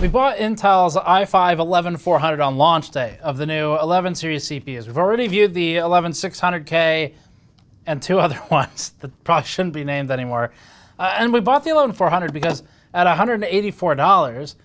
We bought Intel's i5-11400 on launch day of the new 11 series CPUs. We've already viewed the 11600K and two other ones that probably shouldn't be named anymore. And we bought the 11400 because at $184,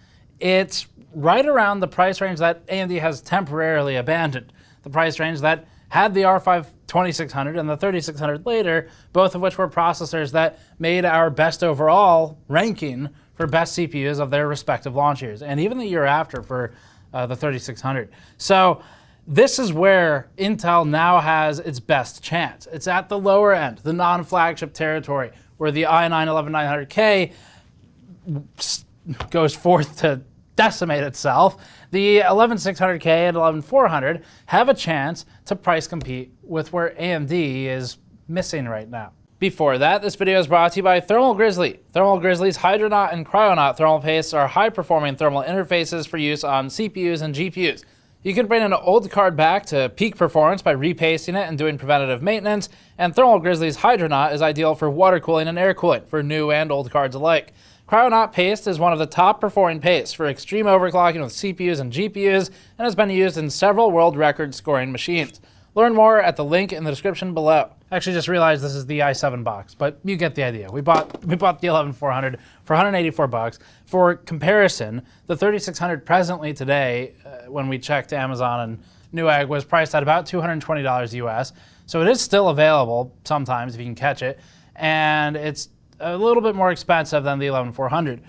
it's right around the price range that AMD has temporarily abandoned. The price range that had the R5 2600 and the 3600 later, both of which were processors that made our best overall ranking for best CPUs of their respective launch years, and even the year after for the 3600. So this is where Intel now has its best chance. It's at the lower end, the non-flagship territory, where the i9-11900K goes forth to decimate itself. The 11600K and 11400 have a chance to price compete with where AMD is missing right now. Before that, this video is brought to you by Thermal Grizzly. Thermal Grizzly's Hydronaut and Cryonaut thermal pastes are high-performing thermal interfaces for use on CPUs and GPUs. You can bring an old card back to peak performance by repasting it and doing preventative maintenance, and Thermal Grizzly's Hydronaut is ideal for water cooling and air cooling for new and old cards alike. Cryonaut paste is one of the top performing pastes for extreme overclocking with CPUs and GPUs and has been used in several world record scoring machines. Learn more at the link in the description below. I actually just realized this is the i7 box, but you get the idea. We bought the 11400 for $184. For comparison, the 3600 presently today, when we checked Amazon and Newegg, was priced at about $220 US. So it is still available sometimes if you can catch it, and it's a little bit more expensive than the 11400.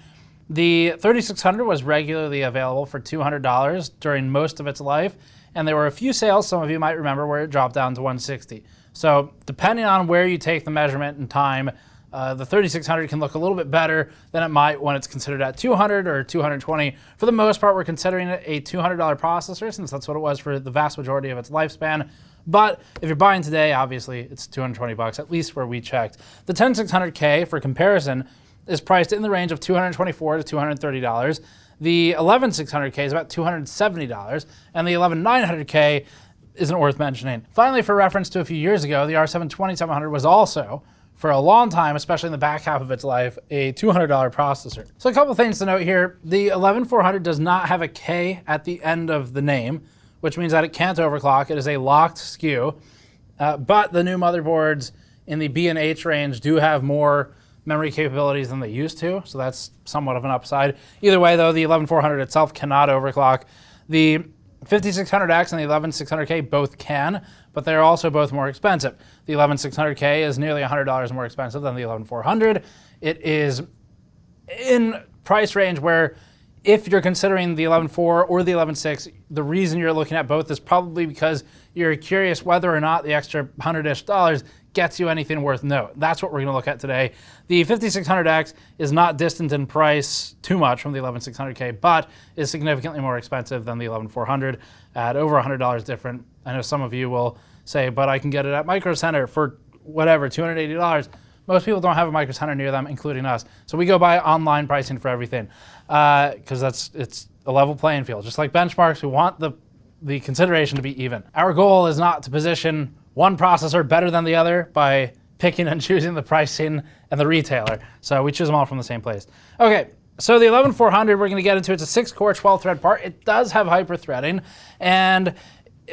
The 3600 was regularly available for $200 during most of its life, and there were a few sales, some of you might remember, where it dropped down to $160. So depending on where you take the measurement and time, the 3600 can look a little bit better than it might when it's considered at $200 or $220. For the most part, we're considering it a $200 processor, since that's what it was for the vast majority of its lifespan. But if you're buying today, obviously it's $220, at least where we checked. The 10600K, for comparison, is priced in the range of $224 to $230. The 11600K is about $270, and the 11900K isn't worth mentioning. Finally, for reference to a few years ago, the R7-2700 was also, for a long time, especially in the back half of its life, a $200 processor. So a couple things to note here. The 11400 does not have a K at the end of the name, which means that it can't overclock. It is a locked SKU, but the new motherboards in the B and H range do have more memory capabilities than they used to, so that's somewhat of an upside. Either way, though, the 11400 itself cannot overclock. The 5600X and the 11600K both can, but they're also both more expensive. The 11600K is nearly $100 more expensive than the 11400. It is in price range where, if you're considering the 11.4 or the 11.6, the reason you're looking at both is probably because you're curious whether or not the extra $100-ish gets you anything worth note. That's what we're going to look at today. The 5600X is not distant in price too much from the 11600K, but is significantly more expensive than the 11400 at over $100 different. I know some of you will say, but I can get it at Micro Center for whatever, $280. Most people don't have a Micro Center near them, including us. So we go by online pricing for everything, because it's a level playing field. Just like benchmarks, we want the consideration to be even. Our goal is not to position one processor better than the other by picking and choosing the pricing and the retailer. So we choose them all from the same place. Okay, so the 11400 we're going to get into. It's a 6-core, 12-thread part. It does have hyper-threading, and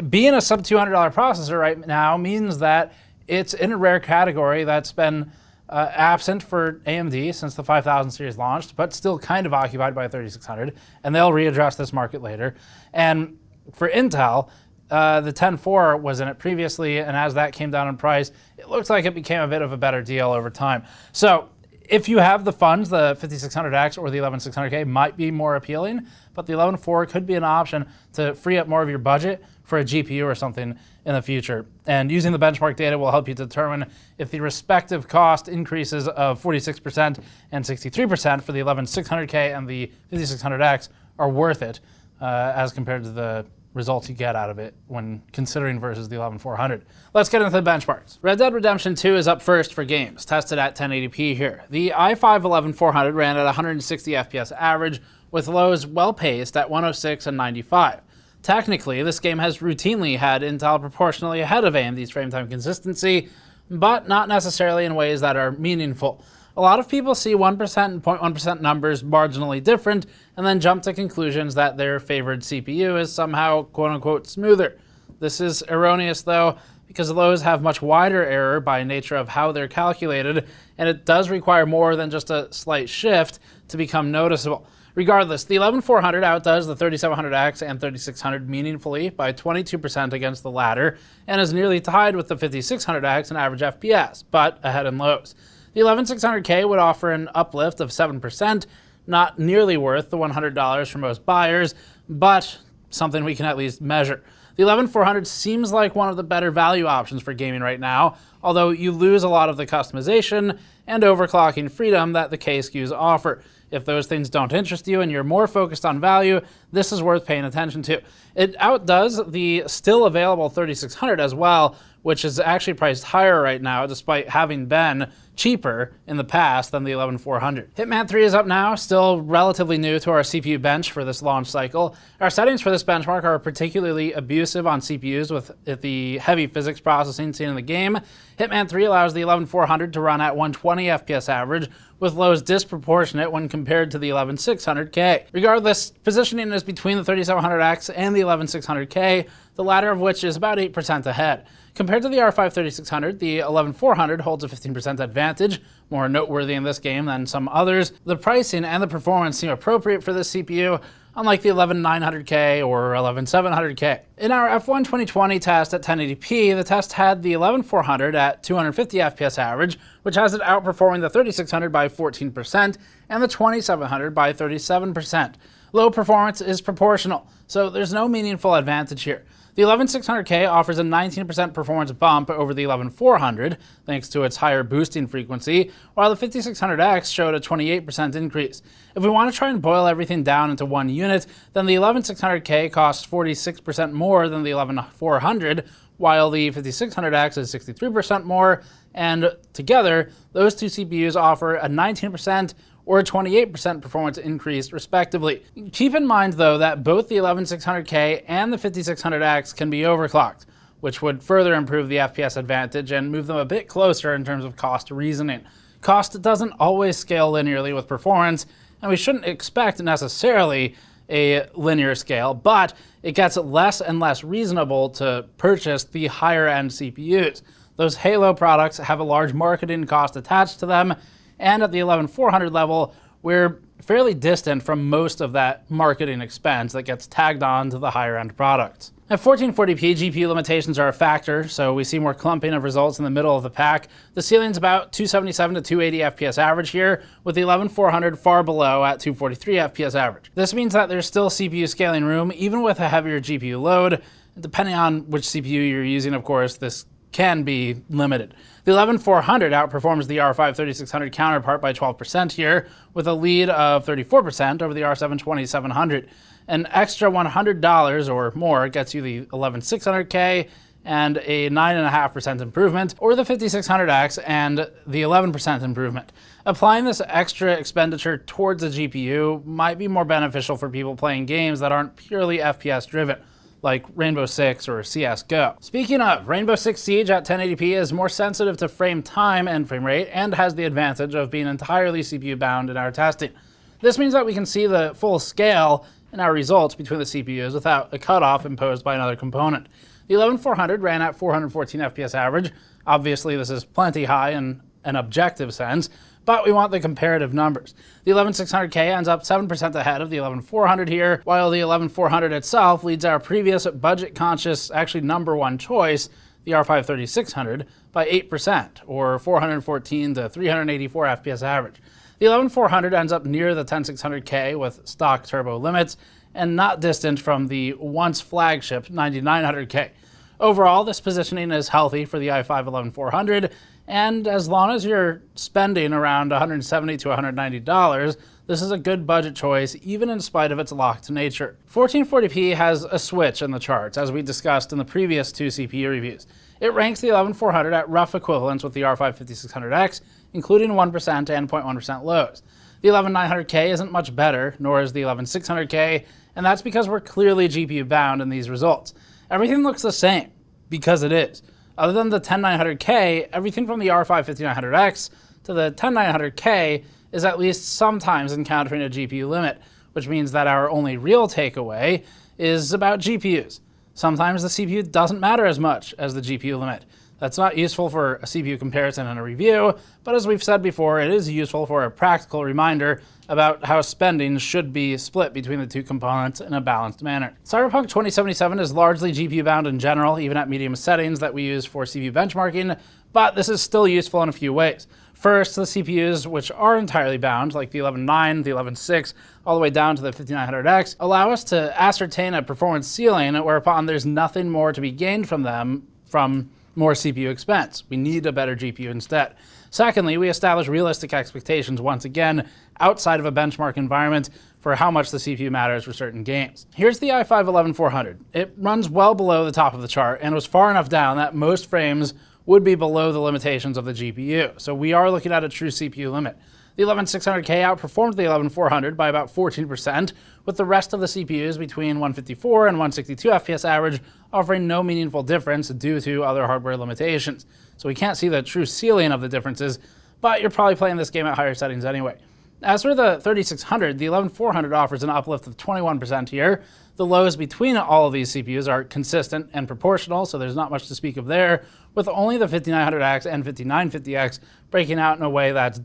being a sub-$200 processor right now means that it's in a rare category that's been absent for AMD since the 5000 series launched, but still kind of occupied by 3600, and they'll readdress this market later. And for Intel, the 10.4 was in it previously, and as that came down in price, it looks like it became a bit of a better deal over time. So if you have the funds, the 5600X or the 11600K might be more appealing, but the 11.4 could be an option to free up more of your budget for a GPU or something in the future. And using the benchmark data will help you determine if the respective cost increases of 46% and 63% for the 11600K and the 5600X are worth it as compared to the results you get out of it when considering versus the 11400. Let's get into the benchmarks. Red Dead Redemption 2 is up first for games, tested at 1080p here. The i5-11400 ran at 160 FPS average, with lows well paced at 106 and 95. Technically, this game has routinely had Intel proportionally ahead of AMD's frame time consistency, but not necessarily in ways that are meaningful. A lot of people see 1% and 0.1% numbers marginally different and then jump to conclusions that their favored CPU is somehow quote-unquote smoother. This is erroneous though, because those have much wider error by nature of how they're calculated, and it does require more than just a slight shift to become noticeable. Regardless, the 11400 outdoes the 3700X and 3600 meaningfully by 22% against the latter, and is nearly tied with the 5600X in average FPS, but ahead in lows. The 11600K would offer an uplift of 7%, not nearly worth the $100 for most buyers, but something we can at least measure. The 11400 seems like one of the better value options for gaming right now, although you lose a lot of the customization and overclocking freedom that the K SKUs offer. If those things don't interest you and you're more focused on value, this is worth paying attention to. It outdoes the still available 3600 as well, which is actually priced higher right now despite having been cheaper in the past than the 11400. Hitman 3 is up now, still relatively new to our CPU bench for this launch cycle. Our settings for this benchmark are particularly abusive on CPUs with the heavy physics processing seen in the game. Hitman 3 allows the 11400 to run at 120 FPS average, with lows disproportionate when compared to the 11600K. Regardless, positioning is between the 3700X and the 11600K, the latter of which is about 8% ahead. Compared to the R5 3600, the 11400 holds a 15% advantage, more noteworthy in this game than some others. The pricing and the performance seem appropriate for this CPU, unlike the 11900K or 11700K. In our F1 2020 test at 1080p, the test had the 11400 at 250 FPS average, which has it outperforming the 3600 by 14% and the 2700 by 37%. Low performance is proportional, so there's no meaningful advantage here. The 11600K offers a 19% performance bump over the 11400, thanks to its higher boosting frequency, while the 5600X showed a 28% increase. If we want to try and boil everything down into one unit, then the 11600K costs 46% more than the 11400, while the 5600X is 63% more, and together, those two CPUs offer a 19% or a 28% performance increase, respectively. Keep in mind, though, that both the 11600K and the 5600X can be overclocked, which would further improve the FPS advantage and move them a bit closer in terms of cost reasoning. Cost doesn't always scale linearly with performance, and we shouldn't expect necessarily a linear scale, but it gets less and less reasonable to purchase the higher-end CPUs. Those Halo products have a large marketing cost attached to them, and at the 11400 level, we're fairly distant from most of that marketing expense that gets tagged on to the higher end products. At 1440p, GPU limitations are a factor, so we see more clumping of results in the middle of the pack. The ceiling's about 277 to 280 FPS average here, with the 11400 far below at 243 FPS average. This means that there's still CPU scaling room, even with a heavier GPU load. Depending on which CPU you're using, of course, this can be limited. The 11400 outperforms the R5 3600 counterpart by 12% here, with a lead of 34% over the R7 2700. An extra $100 or more gets you the 11600K and a 9.5% improvement, or the 5600X and the 11% improvement. Applying this extra expenditure towards a GPU might be more beneficial for people playing games that aren't purely FPS driven, like Rainbow Six or CSGO. Speaking of, Rainbow Six Siege at 1080p is more sensitive to frame time and frame rate, and has the advantage of being entirely CPU bound in our testing. This means that we can see the full scale in our results between the CPUs without a cutoff imposed by another component. The 11400 ran at 414 FPS average. Obviously, this is plenty high in an objective sense, but we want the comparative numbers. The 11600K ends up 7% ahead of the 11400 here, while the 11400 itself leads our previous budget-conscious, actually number one choice, the R5 3600, by 8%, or 414 to 384 FPS average. The 11400 ends up near the 10600K with stock turbo limits, and not distant from the once flagship 9900K. Overall, this positioning is healthy for the i5-11400, and as long as you're spending around $170 to $190, this is a good budget choice, even in spite of its locked nature. 1440p has a switch in the charts, as we discussed in the previous two CPU reviews. It ranks the 11400 at rough equivalence with the R5 5600X, including 1% and 0.1% lows. The 11900K isn't much better, nor is the 11600K, and that's because we're clearly GPU bound in these results. Everything looks the same, because it is. Other than the 10900K, everything from the R5 5900X to the 10900K is at least sometimes encountering a GPU limit, which means that our only real takeaway is about GPUs. Sometimes the CPU doesn't matter as much as the GPU limit. That's not useful for a CPU comparison and a review, but as we've said before, it is useful for a practical reminder about how spending should be split between the two components in a balanced manner. Cyberpunk 2077 is largely GPU bound in general, even at medium settings that we use for CPU benchmarking, but this is still useful in a few ways. First, the CPUs, which are entirely bound, like the 11.9, the 11.6, all the way down to the 5900X, allow us to ascertain a performance ceiling whereupon there's nothing more to be gained from them from more CPU expense. We need a better GPU instead. Secondly, we establish realistic expectations once again outside of a benchmark environment for how much the CPU matters for certain games. Here's the i5-11400. It runs well below the top of the chart and was far enough down that most frames would be below the limitations of the GPU. So we are looking at a true CPU limit. The 11600K outperformed the 11400 by about 14%, with the rest of the CPUs between 154 and 162 FPS average offering no meaningful difference due to other hardware limitations. So we can't see the true ceiling of the differences, but you're probably playing this game at higher settings anyway. As for the 3600, the 11400 offers an uplift of 21% here. The lows between all of these CPUs are consistent and proportional, so there's not much to speak of there, with only the 5900X and 5950X breaking out in a way that's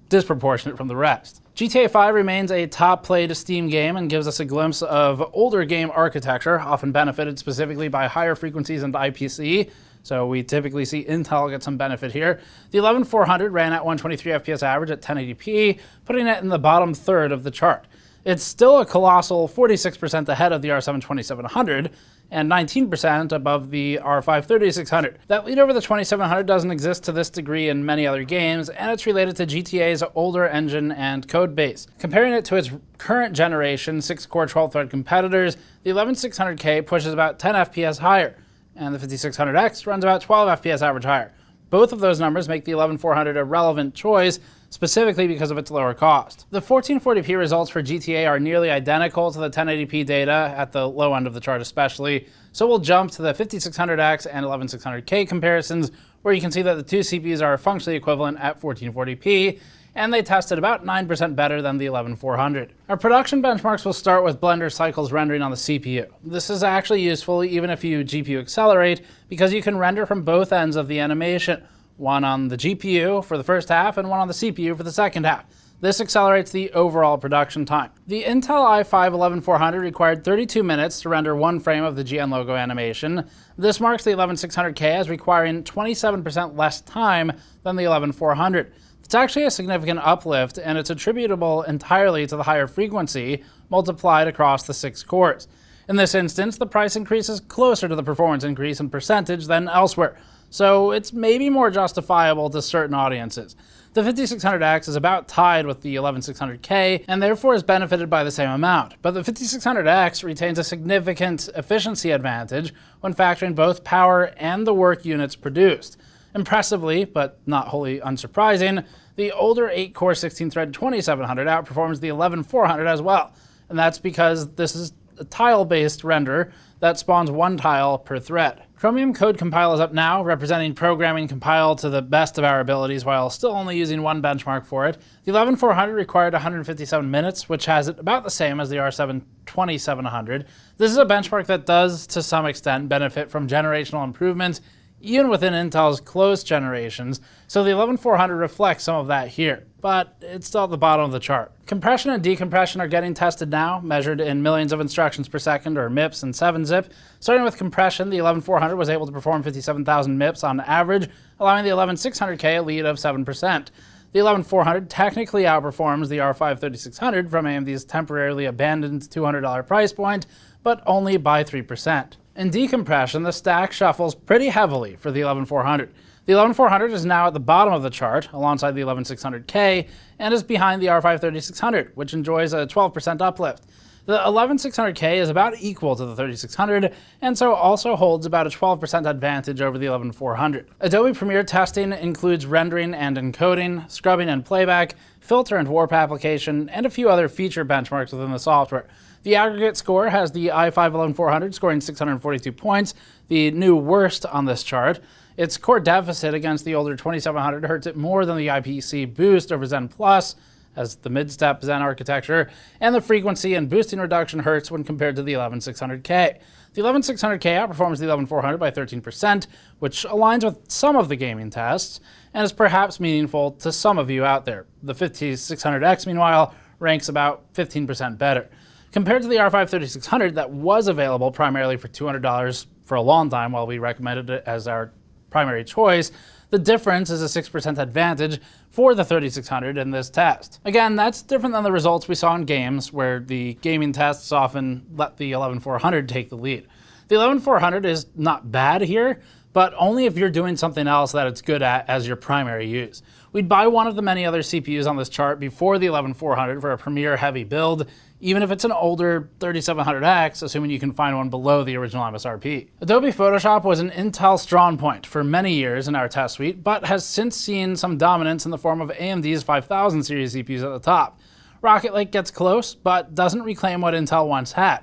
disproportionate from the rest. GTA 5 remains a top-played Steam game and gives us a glimpse of older game architecture, often benefited specifically by higher frequencies and IPC, so we typically see Intel get some benefit here. The 11400 ran at 123 FPS average at 1080p, putting it in the bottom third of the chart. It's still a colossal 46% ahead of the R7 2700 and 19% above the R5 3600. That lead over the 2700 doesn't exist to this degree in many other games, and it's related to GTA's older engine and code base. Comparing it to its current generation 6-core 12-thread competitors, the 11600K pushes about 10 FPS higher, and the 5600X runs about 12 FPS average higher. Both of those numbers make the 11400 a relevant choice, specifically because of its lower cost. The 1440p results for GTA are nearly identical to the 1080p data at the low end of the chart especially, so we'll jump to the 5600X and 11600K comparisons, where you can see that the two CPUs are functionally equivalent at 1440p, and they tested about 9% better than the 11400. Our production benchmarks will start with Blender cycles rendering on the CPU. This is actually useful even if you GPU accelerate, because you can render from both ends of the animation, one on the GPU for the first half and one on the CPU for the second half. This accelerates the overall production time. The Intel i5-11400 required 32 minutes to render one frame of the GN logo animation. This marks the 11600K as requiring 27% less time than the 11400. It's actually a significant uplift, and it's attributable entirely to the higher frequency multiplied across the 6 cores. In this instance, the price increase is closer to the performance increase in percentage than elsewhere, so it's maybe more justifiable to certain audiences. The 5600X is about tied with the 11600K, and therefore is benefited by the same amount, but the 5600X retains a significant efficiency advantage when factoring both power and the work units produced. Impressively, but not wholly unsurprising, the older 8-core 16-thread 2700 outperforms the 11400 as well, and that's because this is a tile-based render that spawns one tile per thread. Chromium code compile is up now, representing programming compiled to the best of our abilities while still only using one benchmark for it. The 11400 required 157 minutes, which has it about the same as the R7 2700. This is a benchmark that does, to some extent, benefit from generational improvements even within Intel's close generations, so the 11400 reflects some of that here, but it's still at the bottom of the chart. Compression and decompression are getting tested now, measured in millions of instructions per second, or MIPS and 7-zip. Starting with compression, the 11400 was able to perform 57,000 MIPS on average, allowing the 11600K a lead of 7%. The 11400 technically outperforms the R5 3600 from AMD's temporarily abandoned $200 price point, but only by 3%. In decompression, the stack shuffles pretty heavily for the 11400. The 11400 is now at the bottom of the chart, alongside the 11600K, and is behind the R5 3600, which enjoys a 12% uplift. The 11600K is about equal to the 3600, and so also holds about a 12% advantage over the 11400. Adobe Premiere testing includes rendering and encoding, scrubbing and playback, filter and warp application, and a few other feature benchmarks within the software. The aggregate score has the i5-11400 scoring 642 points, the new worst on this chart, Its core deficit against the older 2700 hurts it more than the IPC boost over Zen Plus, as the mid-step Zen architecture, and the frequency and boosting reduction hurts when compared to the 11600K. The 11600K outperforms the 11400 by 13%, which aligns with some of the gaming tests, and is perhaps meaningful to some of you out there. The 5600X, meanwhile, ranks about 15% better. Compared to the R5 3600 that was available primarily for $200 for a long time while we recommended it as our primary choice, the difference is a 6% advantage for the 3600 in this test. Again, that's different than the results we saw in games, where the gaming tests often let the 11400 take the lead. The 11400 is not bad here, but only if you're doing something else that it's good at as your primary use. We'd buy one of the many other CPUs on this chart before the 11400 for a premier heavy build, even if it's an older 3700X, assuming you can find one below the original MSRP. Adobe Photoshop was an Intel strong point for many years in our test suite, but has since seen some dominance in the form of AMD's 5000 series CPUs at the top. Rocket Lake gets close, but doesn't reclaim what Intel once had.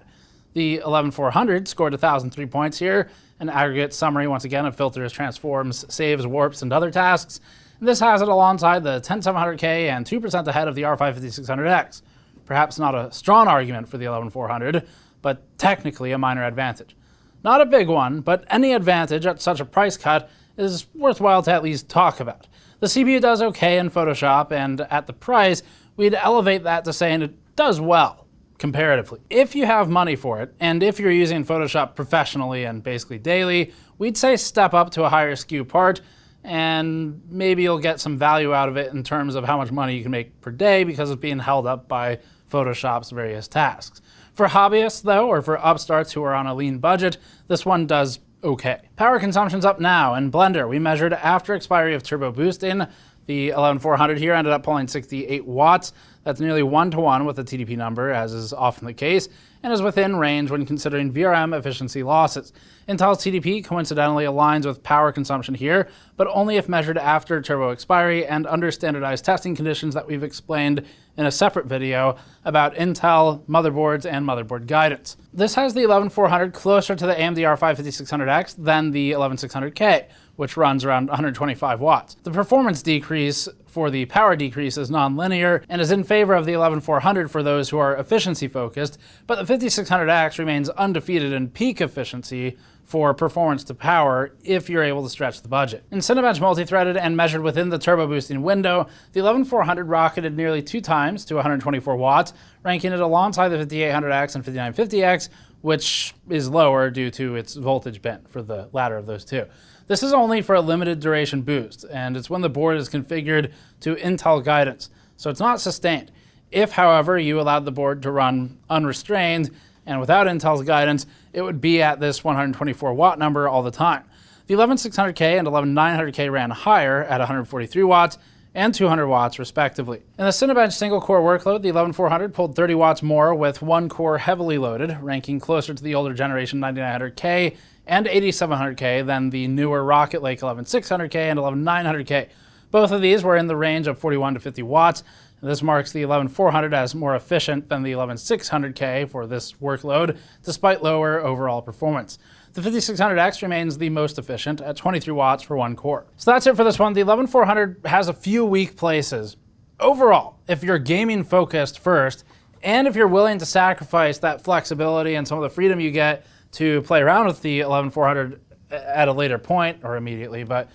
The 11400 scored 1,003 points here, an aggregate summary once again of filters, transforms, saves, warps, and other tasks. And this has it alongside the 10700K and 2% ahead of the R5 5600X. Perhaps not a strong argument for the 11400, but technically a minor advantage. Not a big one, but any advantage at such a price cut is worthwhile to at least talk about. The CPU does okay in Photoshop, and at the price, we'd elevate that to saying it does well, comparatively. If you have money for it, and if you're using Photoshop professionally and basically daily, we'd say step up to a higher SKU part, and maybe you'll get some value out of it in terms of how much money you can make per day because it's being held up by Photoshop's various tasks. For hobbyists, though, or for upstarts who are on a lean budget, this one does okay. Power consumption's up now. In Blender, we measured after expiry of turbo boosting. The 11400 here ended up pulling 68 watts. That's nearly 1-to-1 with the TDP number, as is often the case, and is within range when considering VRM efficiency losses. Intel's TDP coincidentally aligns with power consumption here, but only if measured after turbo expiry and under standardized testing conditions that we've explained in a separate video about Intel motherboards and motherboard guidance. This has the 11400 closer to the AMD R5 5600X than the 11600K, which runs around 125 watts. The performance decrease for the power decrease is non-linear and is in favor of the 11400 for those who are efficiency focused, but the 5600X remains undefeated in peak efficiency for performance to power if you're able to stretch the budget. In Cinebench multi-threaded and measured within the turbo boosting window, the 11400 rocketed nearly 2 times to 124 watts, ranking it alongside the 5800X and 5950X, which is lower due to its voltage bent for the latter of those two. This is only for a limited duration boost, and it's when the board is configured to Intel guidance, so it's not sustained. If, however, you allowed the board to run unrestrained and without Intel's guidance, it would be at this 124 watt number all the time. The 11600K and 11900K ran higher at 143 watts and 200 watts respectively. In the Cinebench single core workload, the 11400 pulled 30 watts more with one core heavily loaded, ranking closer to the older generation 9900K and 8700K than the newer Rocket Lake 11600K and 11900K. Both of these were in the range of 41 to 50 watts. This marks the 11400 as more efficient than the 11600K for this workload, despite lower overall performance. The 5600X remains the most efficient at 23 watts for one core. So that's it for this one. The 11400 has a few weak places. Overall, if you're gaming focused first, and if you're willing to sacrifice that flexibility and some of the freedom you get to play around with the 11400 at a later point or immediately, but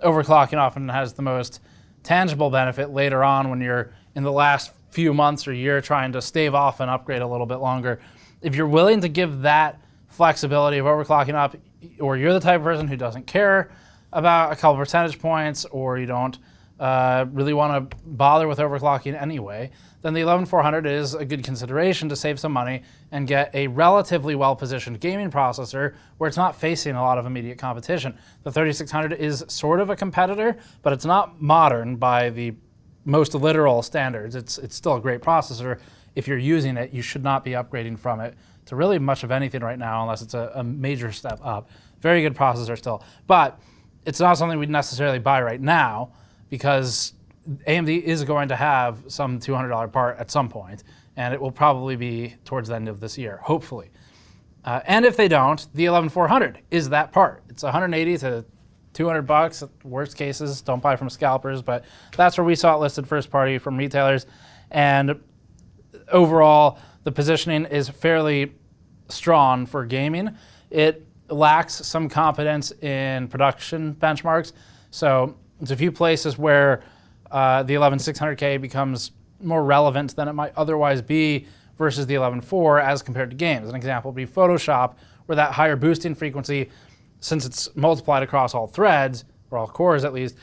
overclocking often has the most tangible benefit later on when you're in the last few months or year trying to stave off and upgrade a little bit longer. If you're willing to give that flexibility of overclocking up, or you're the type of person who doesn't care about a couple percentage points, or you don't really want to bother with overclocking anyway, then the 11400 is a good consideration to save some money and get a relatively well-positioned gaming processor where it's not facing a lot of immediate competition. The 3600 is sort of a competitor, but it's not modern by the most literal standards. It's still a great processor. If you're using it, you should not be upgrading from it to really much of anything right now unless it's a major step up. Very good processor still, but it's not something we'd necessarily buy right now because AMD is going to have some $200 part at some point, and it will probably be towards the end of this year, hopefully. And if they don't, the 11400 is that part. It's $180 to $200. Worst cases, don't buy from scalpers, but that's where we saw it listed first party from retailers. And overall, the positioning is fairly strong for gaming. It lacks some competence in production benchmarks. So there's a few places where the 11600K becomes more relevant than it might otherwise be versus the 11.4 as compared to games. An example would be Photoshop, where that higher boosting frequency, since it's multiplied across all threads, or all cores at least,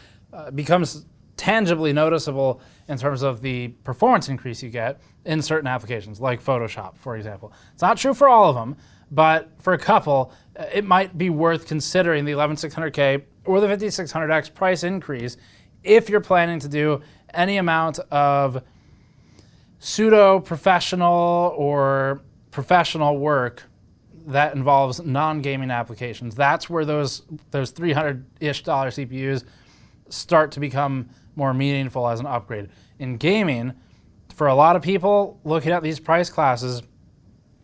becomes tangibly noticeable in terms of the performance increase you get in certain applications, like Photoshop, for example. It's not true for all of them, but for a couple, it might be worth considering the 11600K or the 5600X price increase if you're planning to do any amount of pseudo-professional or professional work that involves non-gaming applications. That's where those $300-ish CPUs start to become more meaningful as an upgrade. In gaming, for a lot of people looking at these price classes,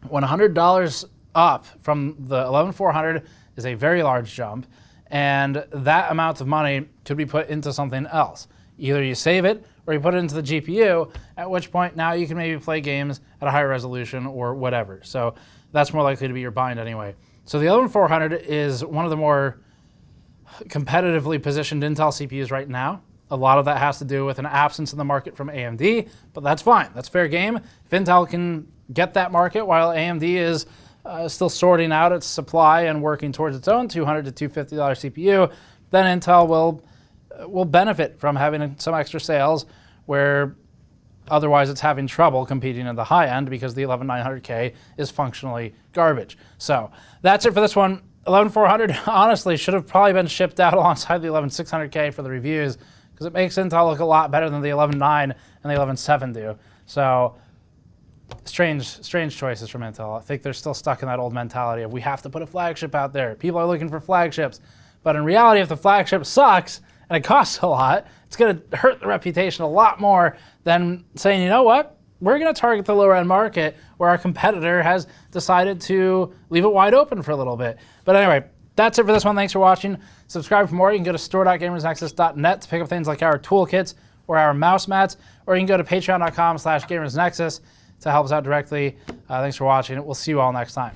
$100 up from the 11400 is a very large jump, and that amount of money could be put into something else. Either you save it or you put it into the GPU, at which point now you can maybe play games at a higher resolution or whatever. So that's more likely to be your bind anyway. So the 11400 is one of the more competitively positioned Intel CPUs right now. A lot of that has to do with an absence in the market from AMD, but that's fine. That's fair game. If Intel can get that market while AMD is still sorting out its supply and working towards its own $200 to $250 CPU, then Intel will benefit from having some extra sales where otherwise it's having trouble competing at the high end because the 11900K is functionally garbage. So that's it for this one. 11400 honestly should have probably been shipped out alongside the 11600K for the reviews because it makes Intel look a lot better than the 11.9 and the 11.7 do. So strange choices from Intel. I think they're still stuck in that old mentality of we have to put a flagship out there. People are looking for flagships. But in reality, if the flagship sucks and it costs a lot, it's going to hurt the reputation a lot more than saying, you know what, we're going to target the lower end market where our competitor has decided to leave it wide open for a little bit. But anyway, that's it for this one. Thanks for watching. Subscribe for more. You can go to store.gamersnexus.net to pick up things like our toolkits or our mouse mats, or you can go to patreon.com/gamersnexus to help us out directly. Thanks for watching. We'll see you all next time.